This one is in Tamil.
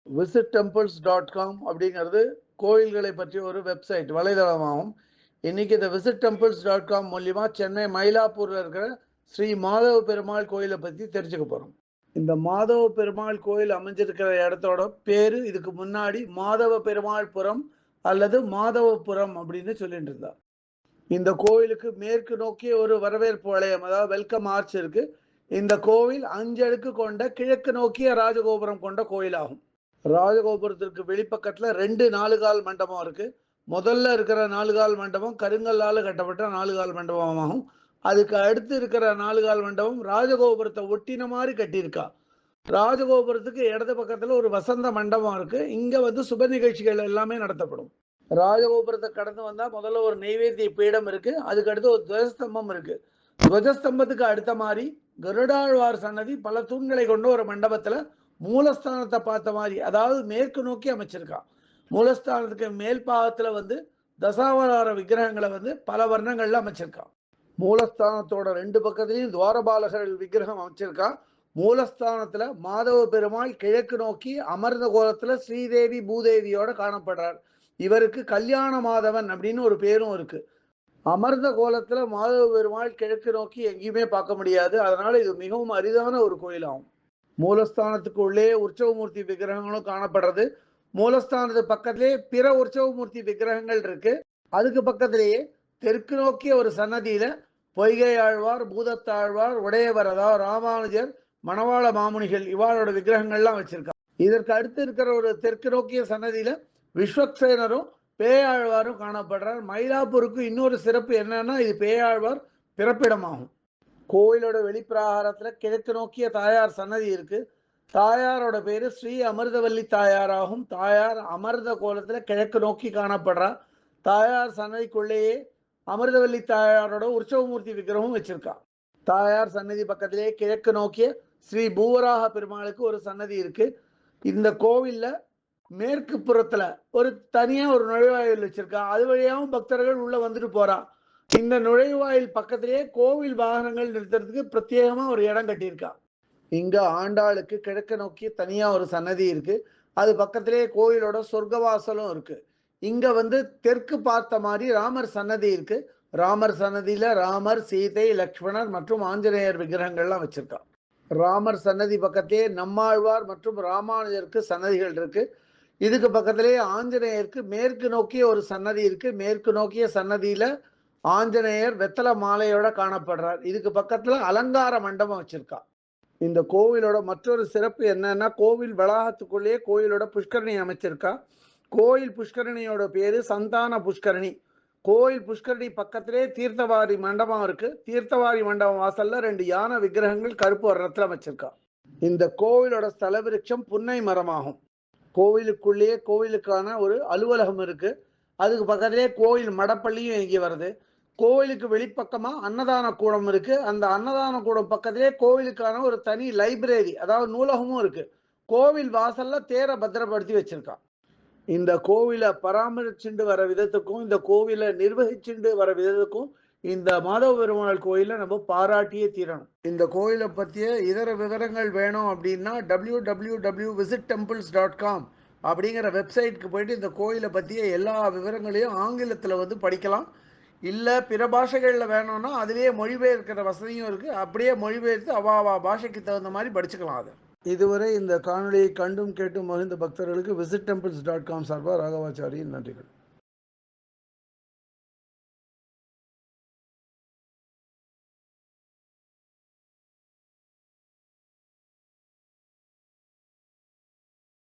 visitTemples.com அப்படிங்கிறது கோயில்களை பற்றிய ஒரு வெப்சைட் வலைதளமாகும். இன்னைக்கு இந்த visitTemples.com மூலியமா சென்னை மயிலாப்பூர்ல இருக்கிற ஸ்ரீ மாதவ பெருமாள் கோயிலை பற்றி தெரிஞ்சுக்க போறோம். இந்த மாதவ பெருமாள் கோயில் அமைஞ்சிருக்கிற இடத்தோட பேரு இதுக்கு முன்னாடி மாதவ பெருமாள் புரம் அல்லது மாதவபுரம் அப்படின்னு சொல்லிட்டு இருந்தா. இந்த கோயிலுக்கு மேற்கு நோக்கிய ஒரு வரவேற்பு வளையம், அதாவது வெல்கம் ஆர்ச் இருக்கு. இந்த கோவில் 5 அடுக்கு கொண்ட கிழக்கு நோக்கிய ராஜகோபுரம் கொண்ட கோயில் ஆகும். ராஜகோபுரத்திற்கு வெளிப்பக்கத்துல 2 4 மண்டபம் இருக்கு. முதல்ல இருக்கிற 4 மண்டபம் கருங்கல்லால கட்டப்பட்ட 4 மண்டபமாகும். அதுக்கு அடுத்து இருக்கிற 4 மண்டபம் ராஜகோபுரத்தை ஒட்டின மாதிரி கட்டியிருக்கா. ராஜகோபுரத்துக்கு இடது பக்கத்துல ஒரு வசந்த மண்டபம் இருக்கு. இங்க சுப நிகழ்ச்சிகள் எல்லாமே நடத்தப்படும். ராஜகோபுரத்தை கடந்து வந்தா முதல்ல ஒரு நெய்வேத்திய பீடம் இருக்கு. அதுக்கு அடுத்து ஒரு துவஜஸ்தம்பம் இருக்கு. துவஜஸ்தம்பத்துக்கு அடுத்த மாதிரி கருடாழ்வார் சன்னதி பல தூண்களை கொண்ட ஒரு மண்டபத்துல மூலஸ்தானத்தை பார்த்த மாதிரி, அதாவது மேற்கு நோக்கி அமைச்சிருக்கா. மூலஸ்தானத்துக்கு மேல் பாகத்துல தசாவதார விக்கிரகங்களை பல வர்ணங்கள்ல அமைச்சிருக்கா. மூலஸ்தானத்தோட 2 பக்கத்திலையும் துவாரபாலகர்கள் விக்கிரகம் அமைச்சிருக்கா. மூலஸ்தானத்துல மாதவ பெருமாள் கிழக்கு நோக்கி அமர்ந்த கோலத்துல ஸ்ரீதேவி பூதேவியோட காணப்படுறார். இவருக்கு கல்யாண மாதவன் அப்படின்னு ஒரு பேரும் இருக்கு. அமர்ந்த கோலத்துல மாதவ பெருமாள் கிழக்கு நோக்கி எங்கேயுமே பார்க்க முடியாது. அதனால இது மிகவும் அரிதான ஒரு கோயிலாகும். மூலஸ்தானத்துக்கு உள்ளே உற்சவமூர்த்தி விக்கிரகங்களும் காணப்படுறது. மூலஸ்தானத்து பக்கத்திலே பிற உற்சவமூர்த்தி விக்கிரகங்கள் இருக்கு. அதுக்கு பக்கத்திலேயே தெற்கு நோக்கிய ஒரு சன்னதியில பொய்கை ஆழ்வார், பூதத்தாழ்வார், உடையவர், அதாவது ராமானுஜர், மணவாள மாமுனிகள் இவாளோட விக்கிரகங்கள்லாம் வச்சிருக்காங்க. இதற்கு அடுத்து இருக்கிற ஒரு தெற்கு நோக்கிய சன்னதியில விஸ்வக்சேனரும் பேயாழ்வாரும் காணப்படுறார். மயிலாப்பூருக்கு இன்னொரு சிறப்பு என்னன்னா, இது பேயாழ்வார் பிறப்பிடமாகும். கோயிலோட வெளிப்பிரகாரத்துல கிழக்கு நோக்கிய தாயார் சன்னதி இருக்கு. தாயாரோட பேரு ஸ்ரீ அமிர்தவல்லி தாயாராகும். தாயார் அமர்ந்த கோலத்துல கிழக்கு நோக்கி காணப்படுறா. தாயார் சன்னதிக்குள்ளேயே அமிர்தவல்லி தாயாரோட உற்சவமூர்த்தி விக்கிரகம் வச்சிருக்கா. தாயார் சன்னதி பக்கத்திலேயே கிழக்கு நோக்கிய ஸ்ரீ பூவராக பெருமாளுக்கு ஒரு சன்னதி இருக்கு. இந்த கோவில்ல மேற்கு புறத்துல ஒரு தனியா ஒரு நுழைவாயில் வச்சிருக்கா. அது வழியாகவும் பக்தர்கள் உள்ள வந்துட்டு போறா. இந்த நுழைவாயில் பக்கத்திலேயே கோவில் வாகனங்கள் நிறுத்துறதுக்கு பிரத்யேகமா ஒரு இடம் கட்டியிருக்கா. இங்க ஆண்டாளுக்கு கிழக்கு நோக்கி தனியா ஒரு சன்னதி இருக்கு. அது பக்கத்திலேயே கோயிலோட சொர்க்கவாசலும் இருக்கு. இங்க தெற்கு பார்த்த மாதிரி ராமர் சன்னதி இருக்கு. ராமர் சன்னதியில ராமர், சீதை, லக்ஷ்மணர் மற்றும் ஆஞ்சநேயர் விக்கிரகங்கள்லாம் வச்சிருக்கா. ராமர் சன்னதி பக்கத்திலே நம்மாழ்வார் மற்றும் ராமானுஜருக்கு சன்னதிகள் இருக்கு. இதுக்கு பக்கத்திலேயே ஆஞ்சநேயருக்கு மேற்கு நோக்கிய ஒரு சன்னதி இருக்கு. மேற்கு நோக்கிய சன்னதியில ஆஞ்சநேயர் வெத்தலை மாலையோட காணப்படுறார். இதுக்கு பக்கத்துல அலங்கார மண்டபம் வச்சிருக்கா. இந்த கோவிலோட மற்றொரு சிறப்பு என்னன்னா, கோவில் வளாகத்துக்குள்ளேயே கோயிலோட புஷ்கரணி அமைச்சிருக்கா. கோயில் புஷ்கரணியோட பேரு சந்தான புஷ்கரணி. கோயில் புஷ்கரணி பக்கத்திலே தீர்த்தவாரி மண்டபம் இருக்கு. தீர்த்தவாரி மண்டபம் வாசல்ல 2 யானை விக்கிரகங்கள் கருப்பு வர்ணத்துல அமைச்சிருக்கா. இந்த கோவிலோட ஸ்தல விருட்சம் புன்னை மரமாகும். கோவிலுக்குள்ளேயே கோவிலுக்கான ஒரு அலுவலகம் இருக்கு. அதுக்கு பக்கத்திலே கோயில் மடப்பள்ளியும் இங்கே வருது. கோவிலுக்கு வெளிப்பக்கமா அன்னதான கூடம் இருக்கு. அந்த அன்னதான கூடம் பக்கத்திலே கோவிலுக்கான ஒரு தனி லைப்ரரி, அதாவது நூலகமும் இருக்கு. கோவில் வாசல்ல தேரை பத்திரப்படுத்தி வச்சிருக்கா. இந்த கோவிலை பராமரிச்சுண்டு வர விதத்துக்கும் இந்த கோவிலை நிர்வகிச்சுண்டு வர விதத்துக்கும் இந்த மாதவ பெருமாள் கோயிலை நம்ம பாராட்டியே தீரணும். இந்த கோயிலை பற்றிய இதர விவரங்கள் வேணும் அப்படின்னா www.visittemples.com அப்படிங்கிற வெப்சைட்டுக்கு போயிட்டு இந்த கோயிலை பற்றிய எல்லா விவரங்களையும் ஆங்கிலத்தில் படிக்கலாம். இல்லை பிற பாஷைகளில் வேணும்னா அதிலேயே மொழிபெயர்க்கிற வசதியும் இருக்குது. அப்படியே மொழிபெயர்த்து அவாவா பாஷைக்கு தகுந்த மாதிரி படிச்சுக்கலாம். அது இதுவரை இந்த காணொலியை கண்டும் கேட்டும் மகிழ்ந்த பக்தர்களுக்கு visitTemples.com சார்பாக ராகவாச்சாரியின் நன்றிகள்.